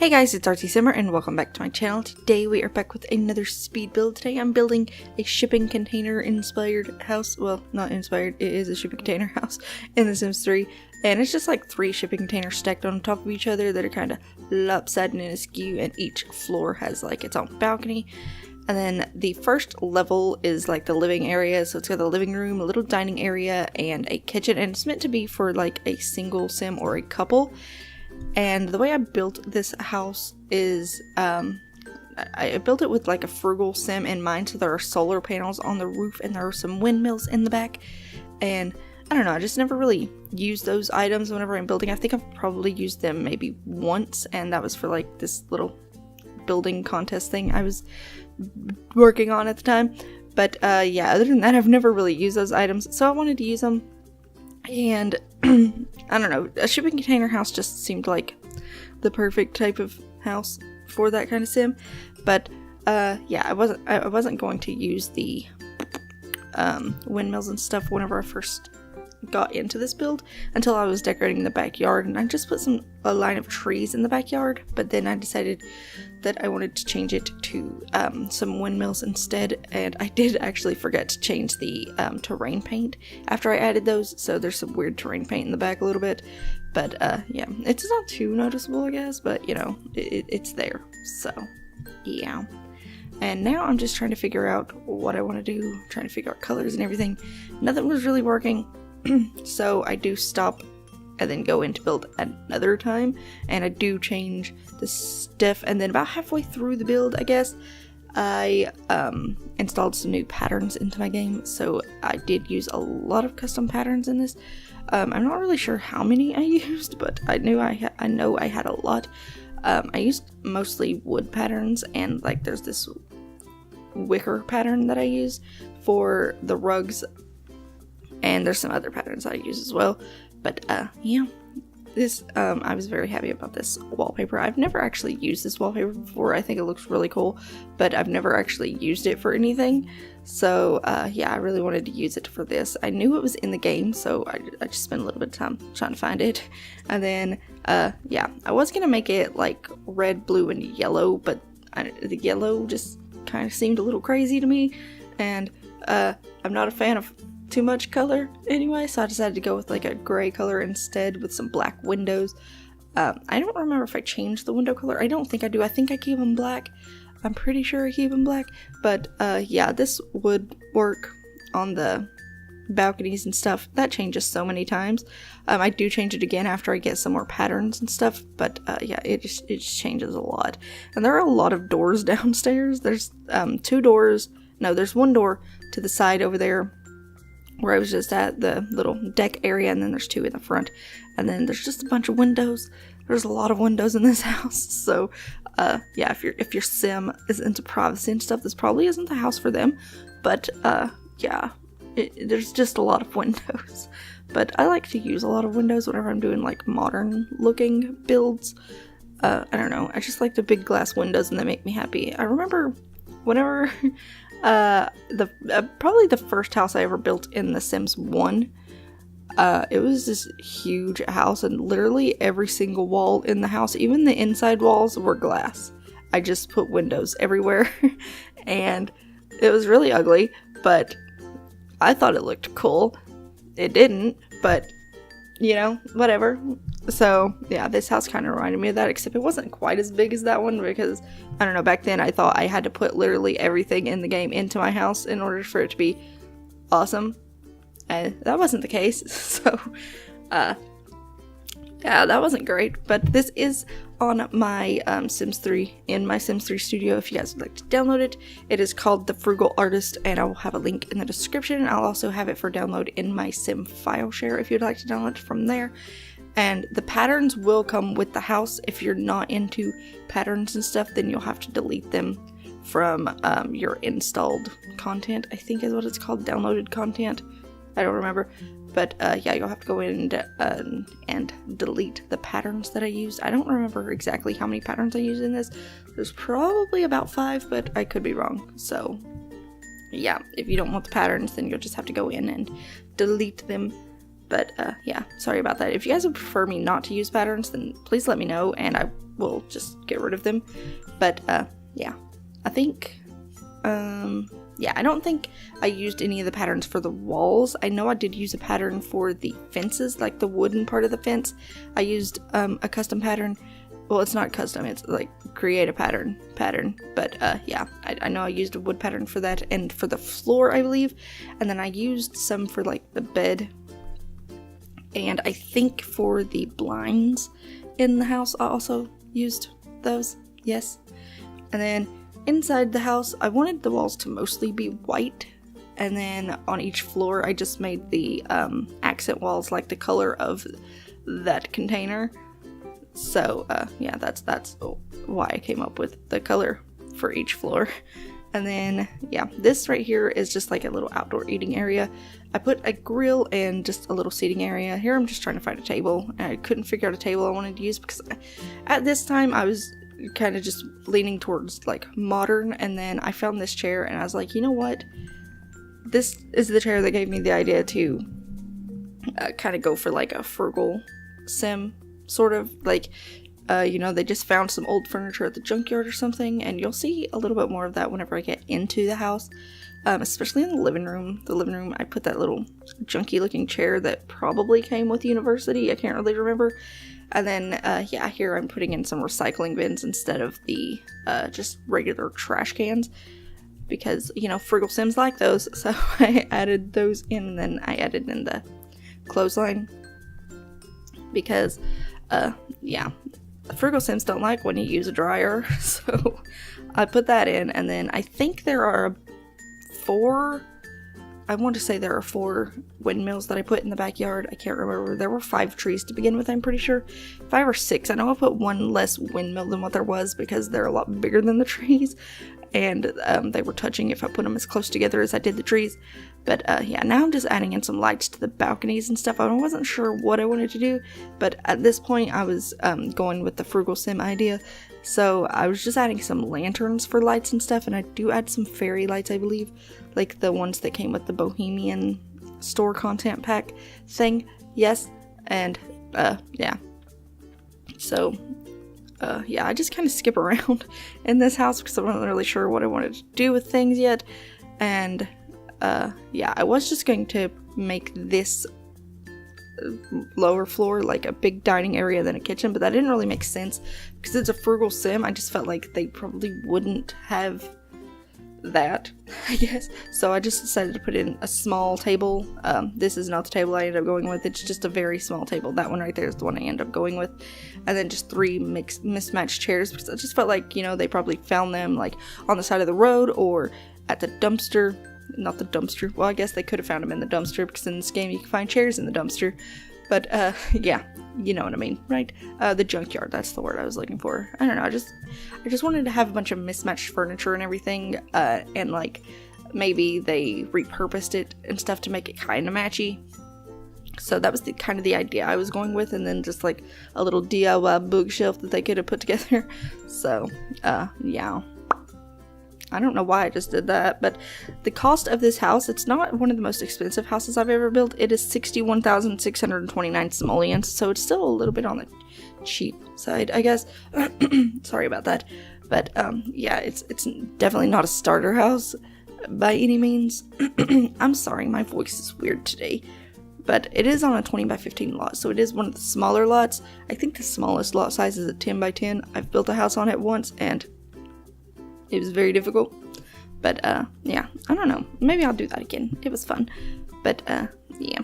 Hey guys, it's RT Simmer and welcome back to my channel. Today we are back with another speed build. Today I'm building a shipping container inspired house. Well, not inspired, it is a shipping container house in The Sims 3. And it's just like 3 shipping containers stacked on top of each other that are kind of lopsided and askew, and each floor has like its own balcony. And then the first level is like the living area, so it's got the living room, a little dining area, and a kitchen, and it's meant to be for like a single sim or a couple. And the way I built this house is, I built it with like a frugal sim in mind, so there are solar panels on the roof and there are some windmills in the back. And I don't know, I just never really used those items whenever I'm building. I think I've probably used them maybe once, and that was for like this little building contest thing I was working on at the time. But yeah, other than that, I've never really used those items, so I wanted to use them. And I don't know, a shipping container house just seemed like the perfect type of house for that kind of sim. But yeah, I wasn't going to use the windmills and stuff whenever I first got into this build until I was decorating the backyard, and I just put a line of trees in the backyard. But then I decided that I wanted to change it to some windmills instead, and I did actually forget to change the terrain paint after I added those, so there's some weird terrain paint in the back a little bit. But yeah, it's not too noticeable, I guess, but you know, it's there, so yeah. And now I'm just trying to figure out what I want to do, trying to figure out colors and everything. Nothing was really working. So I do stop and then go in to build another time, and I do change the stuff, and then about halfway through the build, I guess, I installed some new patterns into my game. So I did use a lot of custom patterns in this. I'm not really sure how many I used, but I know I had a lot. I used mostly wood patterns, and like there's this wicker pattern that I use for the rugs. And there's some other patterns I use as well. But yeah, this I was very happy about this wallpaper. I've never actually used this wallpaper before. I think it looks really cool, but I've never actually used it for anything. So yeah, I really wanted to use it for this. I knew it was in the game, so I just spent a little bit of time trying to find it. And then yeah, I was gonna make it like red, blue, and yellow, but the yellow just kind of seemed a little crazy to me, and I'm not a fan of too much color anyway, so I decided to go with like a gray color instead with some black windows. I don't remember if I changed the window color. I don't think I do. I think I keep them black. I'm pretty sure I keep them black. But yeah, this would work on the balconies and stuff. That changes so many times. I do change it again after I get some more patterns and stuff, but yeah, it just changes a lot. And there are a lot of doors downstairs. There's 2 doors. No, there's 1 door to the side over there where I was just at, the little deck area, and then there's 2 in the front, and then there's just a bunch of windows. There's a lot of windows in this house, so yeah, if your sim is into privacy and stuff, this probably isn't the house for them. But yeah, there's just a lot of windows. But I like to use a lot of windows whenever I'm doing like modern looking builds. I don't know, I just like the big glass windows, and they make me happy. I remember whenever probably the first house I ever built in The Sims 1, it was this huge house, and literally every single wall in the house, even the inside walls, were glass. I just put windows everywhere, and it was really ugly, but I thought it looked cool. It didn't, but you know, whatever. So yeah, this house kind of reminded me of that, except it wasn't quite as big as that one, because I don't know, back then I thought I had to put literally everything in the game into my house in order for it to be awesome, and that wasn't the case. So yeah, that wasn't great. But this is on my Sims 3, in my Sims 3 studio. If you guys would like to download it, it is called the Frugal Artist, and I will have a link in the description. I'll also have it for download in my Sim file share if you'd like to download it from there. And the patterns will come with the house. If you're not into patterns and stuff, then you'll have to delete them from your installed content, I think is what it's called, downloaded content. I don't remember. But yeah, you'll have to go in and delete the patterns that I used. I don't remember exactly how many patterns I used in this. There's probably about 5, but I could be wrong. So yeah, if you don't want the patterns, then you'll just have to go in and delete them. But yeah, sorry about that. If you guys would prefer me not to use patterns, then please let me know and I will just get rid of them. But yeah, I think, yeah, I don't think I used any of the patterns for the walls. I know I did use a pattern for the fences, like the wooden part of the fence. I used a custom pattern. Well, it's not custom, it's like create a pattern. But yeah, I know I used a wood pattern for that and for the floor, I believe. And then I used some for like the bed. And I think for the blinds in the house, I also used those. Yes. And then inside the house, I wanted the walls to mostly be white. And then on each floor, I just made the accent walls like the color of that container. So yeah, that's why I came up with the color for each floor. And then yeah, this right here is just like a little outdoor eating area. I put a grill and just a little seating area. Here I'm just trying to find a table, and I couldn't figure out a table I wanted to use because at this time I was kind of just leaning towards like modern, and then I found this chair and I was like, you know what? This is the chair that gave me the idea to kind of go for like a frugal sim, sort of like, you know, they just found some old furniture at the junkyard or something, and you'll see a little bit more of that whenever I get into the house, especially in the living room. The living room, I put that little junky looking chair that probably came with University, I can't really remember. And then, yeah, here I'm putting in some recycling bins instead of the just regular trash cans, because, you know, frugal sims like those, so I added those in, and then I added in the clothesline, because, yeah, frugal sims don't like when you use a dryer, so I put that in. And then I think there are 4 windmills that I put in the backyard. I can't remember. There were 5 trees to begin with, I'm pretty sure. 5 or 6. I know I put one less windmill than what there was because they're a lot bigger than the trees, and they were touching if I put them as close together as I did the trees. But yeah, now I'm just adding in some lights to the balconies and stuff. I wasn't sure what I wanted to do, but at this point I was going with the frugal sim idea. So I was just adding some lanterns for lights and stuff, and I do add some fairy lights, I believe, like the ones that came with the Bohemian store content pack thing. Yes. And yeah, so yeah, I just kind of skip around in this house because I wasn't really sure what I wanted to do with things yet. And yeah, I was just going to make this lower floor like a big dining area than a kitchen, but that didn't really make sense because it's a frugal sim. I just felt like they probably wouldn't have that, I guess. So I just decided to put in a small table. This is not the table I ended up going with. It's just a very small table. That one right there is the one I ended up going with. And then just 3 mismatched chairs because I just felt like, you know, they probably found them like on the side of the road or at the dumpster. Not the dumpster. Well, I guess they could have found them in the dumpster because in this game you can find chairs in the dumpster. But yeah, you know what I mean, right? The junkyard, that's the word I was looking for. I don't know, I just wanted to have a bunch of mismatched furniture and everything, and like maybe they repurposed it and stuff to make it kind of matchy. So that was kind of the idea I was going with, and then just like a little DIY bookshelf that they could have put together. So yeah, I don't know why I just did that, but the cost of this house, it's not one of the most expensive houses I've ever built. It is 61,629 simoleons, so it's still a little bit on the cheap side, I guess. Sorry about that. But yeah, it's definitely not a starter house by any means. I'm sorry, my voice is weird today. But it is on a 20 by 15 lot, so it is one of the smaller lots. I think the smallest lot size is a 10 by 10. I've built a house on it once, and it was very difficult, but yeah, I don't know, maybe I'll do that again. It was fun, but yeah.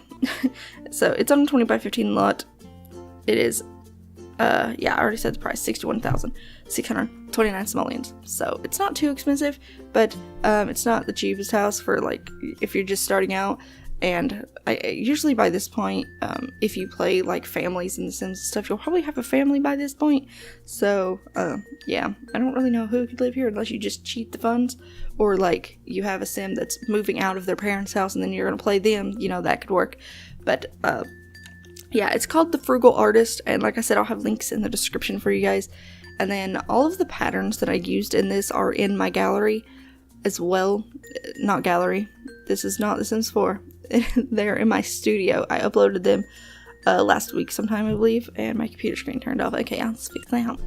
So it's on a 20 by 15 lot. It is yeah, I already said the price, 61,629 simoleons. So it's not too expensive, but it's not the cheapest house for like if you're just starting out. And I usually by this point, if you play like families in The Sims and stuff, you'll probably have a family by this point. So yeah, I don't really know who could live here unless you just cheat the funds, or like you have a sim that's moving out of their parents' house and then you're gonna play them. You know, that could work. But yeah, it's called The Frugal Artist, and like I said, I'll have links in the description for you guys. And then all of the patterns that I used in this are in my gallery as well. Not gallery. This is not The Sims 4. they're in my studio. I uploaded them last week sometime, I believe, and my computer screen turned off. Okay, let's fix that.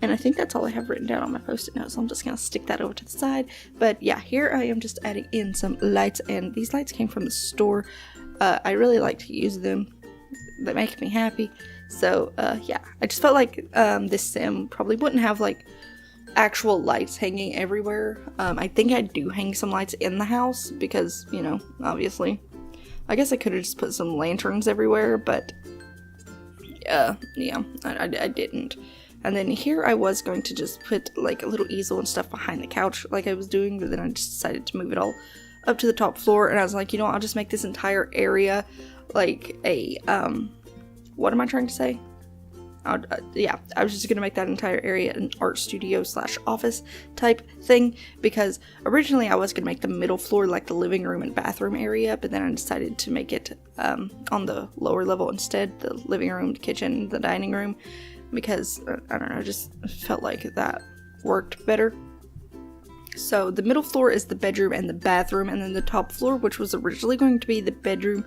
And I think that's all I have written down on my post-it notes, so I'm just going to stick that over to the side. But yeah, here I am just adding in some lights, and these lights came from the store. I really like to use them. They make me happy. So yeah, I just felt like this sim probably wouldn't have like actual lights hanging everywhere. I think I do hang some lights in the house because, you know, obviously. I guess I could have just put some lanterns everywhere, but yeah, I didn't. And then here I was going to just put like a little easel and stuff behind the couch like I was doing, but then I just decided to move it all up to the top floor, and I was like, you know, I'll just make this entire area like a, what am I trying to say? Yeah, I was just gonna make that entire area an art studio / office type thing, because originally I was gonna make the middle floor like the living room and bathroom area, but then I decided to make it on the lower level instead, the living room, the kitchen, the dining room, because I don't know, I just felt like that worked better. So the middle floor is the bedroom and the bathroom, and then the top floor, which was originally going to be the bedroom,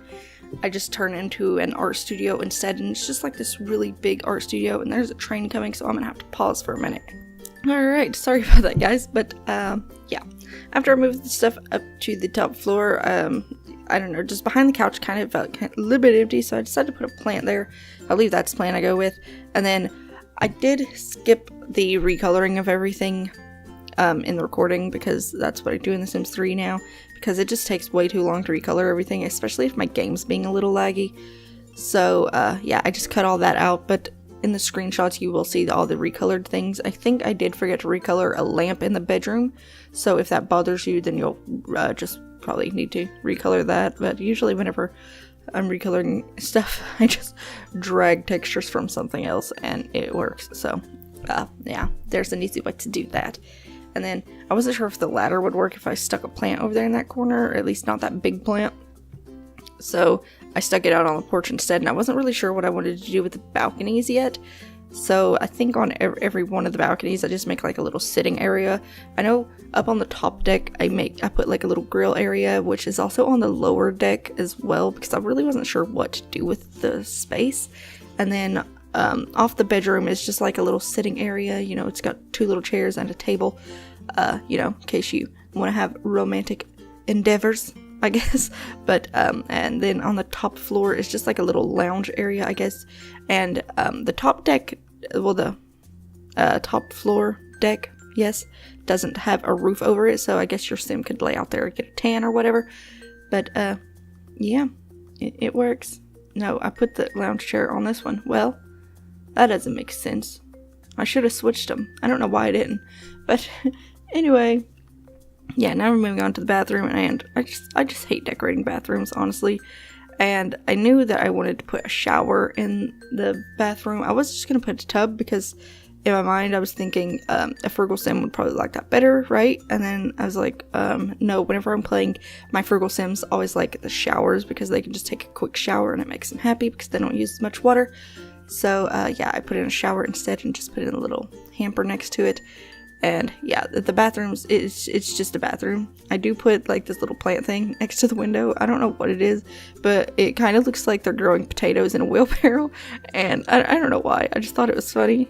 I just turned into an art studio instead, and it's just like this really big art studio, and there's a train coming, so I'm gonna have to pause for a minute. Alright, sorry about that, guys, but yeah. After I moved the stuff up to the top floor, I don't know, just behind the couch kind of felt a little bit empty, so I decided to put a plant there. I believe that's the plant I go with. And then I did skip the recoloring of everything in the recording, because that's what I do in The Sims 3 now, because it just takes way too long to recolor everything, especially if my game's being a little laggy. So yeah, I just cut all that out, but in the screenshots you will see all the recolored things. I think I did forget to recolor a lamp in the bedroom, so if that bothers you, then you'll just probably need to recolor that. But usually whenever I'm recoloring stuff, I just drag textures from something else and it works. So yeah, there's an easy way to do that. And then I wasn't sure if the ladder would work if I stuck a plant over there in that corner, or at least not that big plant. So I stuck it out on the porch instead, and I wasn't really sure what I wanted to do with the balconies yet. So I think on every one of the balconies I just make like a little sitting area. I know up on the top deck I put like a little grill area, which is also on the lower deck as well, because I really wasn't sure what to do with the space. And then off the bedroom is just like a little sitting area, you know, it's got 2 little chairs and a table, you know, in case you want to have romantic endeavors, I guess. But and then on the top floor is just like a little lounge area, I guess. And the top deck, well, the top floor deck, yes, doesn't have a roof over it, so I guess your sim could lay out there and get a tan or whatever. But yeah, it works. No, I put the lounge chair on this one. Well, that doesn't make sense. I should have switched them. I don't know why I didn't. But anyway, yeah, now we're moving on to the bathroom, and I just hate decorating bathrooms, honestly. And I knew that I wanted to put a shower in the bathroom. I was just going to put a tub, because in my mind I was thinking a Frugal sim would probably like that better, right? And then I was like, no, whenever I'm playing, my Frugal sims always like the showers, because they can just take a quick shower and it makes them happy because they don't use as much water. So yeah, I put in a shower instead and just put in a little hamper next to it. And yeah, the bathrooms, it's just a bathroom. I do put like this little plant thing next to the window. I don't know what it is, but it kind of looks like they're growing potatoes in a wheelbarrow, and I don't know why. I just thought it was funny,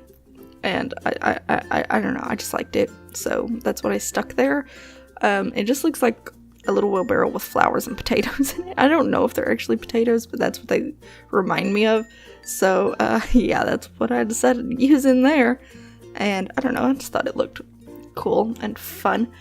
and I don't know, I just liked it, so that's what I stuck there. It just looks like a little wheelbarrow with flowers and potatoes in it. I don't know if they're actually potatoes, but that's what they remind me of. So yeah, that's what I decided to use in there. And I don't know, I just thought it looked cool and fun.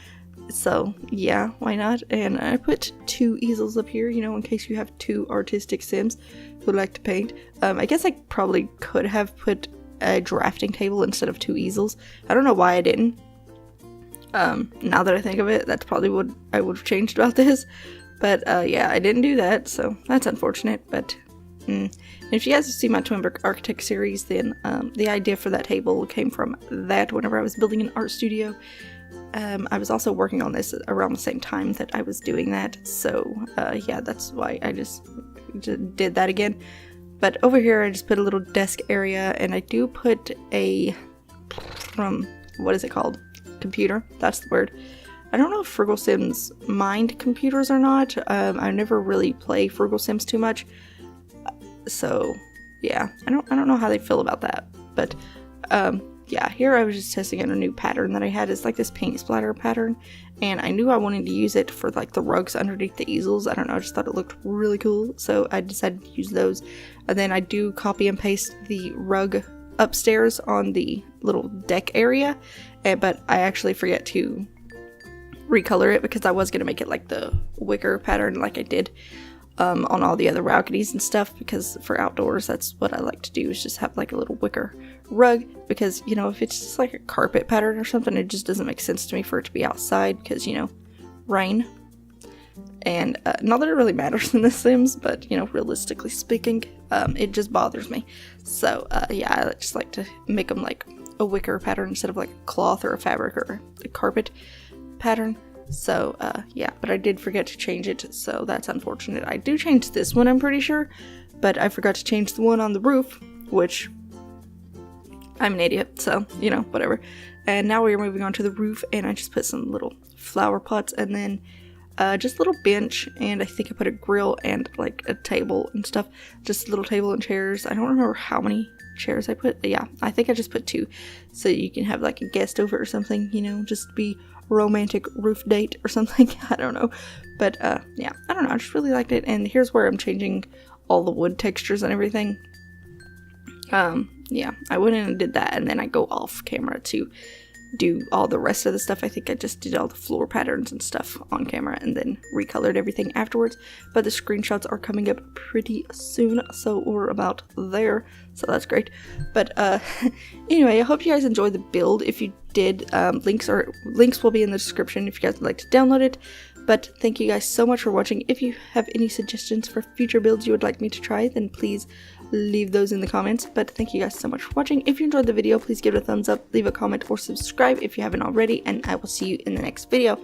So yeah, why not? And I put 2 easels up here, you know, in case you have 2 artistic sims who like to paint. I guess I probably could have put a drafting table instead of 2 easels. I don't know why I didn't. Now that I think of it, that's probably what I would have changed about this. But yeah, I didn't do that, so that's unfortunate. But if you guys have seen my Twin Brick Architect series, then the idea for that table came from that whenever I was building an art studio. I was also working on this around the same time that I was doing that, so yeah, that's why I just did that again. But over here I just put a little desk area, and I do put a what is it called? Computer, that's the word. I don't know if Frugal Sims mind computers or not. I never really play Frugal Sims too much, so yeah, I don't know how they feel about that. But yeah, here I was just testing out a new pattern that I had. It's like this paint splatter pattern, and I knew I wanted to use it for like the rugs underneath the easels. I don't know, I just thought it looked really cool, so I decided to use those. And then I do copy and paste the rug upstairs on the little deck area, but I actually forget to recolor it because I was going to make it like the wicker pattern like I did on all the other balconies and stuff, because for outdoors that's what I like to do, is just have like a little wicker rug, because you know, if it's just like a carpet pattern or something, it just doesn't make sense to me for it to be outside, because you know, rain. And not that it really matters in The Sims, but you know, realistically speaking, it just bothers me. So yeah, I just like to make them like a wicker pattern instead of like a cloth or a fabric or a carpet pattern. So yeah, but I did forget to change it, so that's unfortunate. I do change this one, I'm pretty sure, but I forgot to change the one on the roof, which I'm an idiot, so you know, whatever. And now we're moving on to the roof, and I just put some little flower pots, and then just a little bench, and I think I put a grill and like a table and stuff, just a little table and chairs. I don't remember how many chairs I put, but yeah, I think I just put 2, so you can have like a guest over or something, you know, just be romantic roof date or something. I don't know, but yeah, I don't know, I just really liked it. And here's where I'm changing all the wood textures and everything. Yeah, I went in and did that, and then I go off camera to do all the rest of the stuff. I think I just did all the floor patterns and stuff on camera and then recolored everything afterwards, but the screenshots are coming up pretty soon, so we're about there, so that's great. But anyway, I hope you guys enjoyed the build. If you did, links will be in the description if you guys would like to download it. But thank you guys so much for watching. If you have any suggestions for future builds you would like me to try, then please leave those in the comments. But thank you guys so much for watching. If you enjoyed the video, please give it a thumbs up, leave a comment, or subscribe if you haven't already, and I will see you in the next video.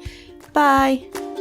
Bye!